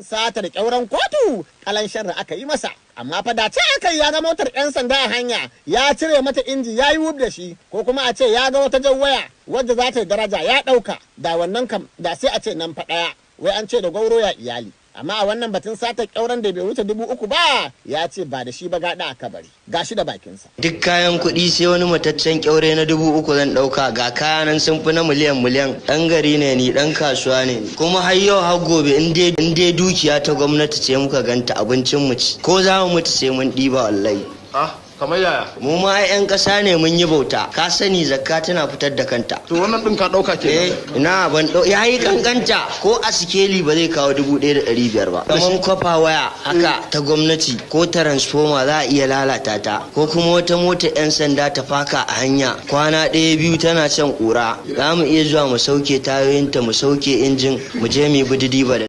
satar ƙyauren kotu kalan sharri aka yi masa. Amma fa da ce aka yi ya ga motar 'yan sanda a hanya ya cire mata inji ya yi wub da shi, ko kuma a ce ya ga wata jan waya wadda za ta yi daraja ya ɗauka, da wannan kam da sai a ce nan fa ɗaya wai an ce da gwauro ya iyali. Amma a wannan batun satar ƙyauren da bai wuce 3,000 ba ya ce ba da shi ba gaɗa aka bari, gashi da bakinsa. Duk kayan kuɗi sai wani mataccen ƙyaure na 3,000 zan ɗauka, ga kaya nan sun fi na miliyan. Ɗan gari ne ni, ɗan kasuwa ne, kuma har yau har gobe in dai dukiya ta gwamnati ce muka ganta abincin mu ci, ko za mu mutu sai mun ɗiba wallahi. Kamar yaya? Mu ma 'yan ƙasa ne, mun yi bauta, ka sani zakka tana fitar da kanta. To wannan ɗin ka ɗauka ke? Ina ban ya yi kankanta, ko a sikeli ba zai kawo 1,500 ba. Kamar kwafa waya haka ta gwamnati ko transformer za a iya lalata ta, ko kuma wata mota 'yan sanda ta faka a hanya kwana 1-2 tana can ƙura, za mu iya zuwa mu sauke tayoyinta, mu sauke injin, mu je mu yi bididi ba da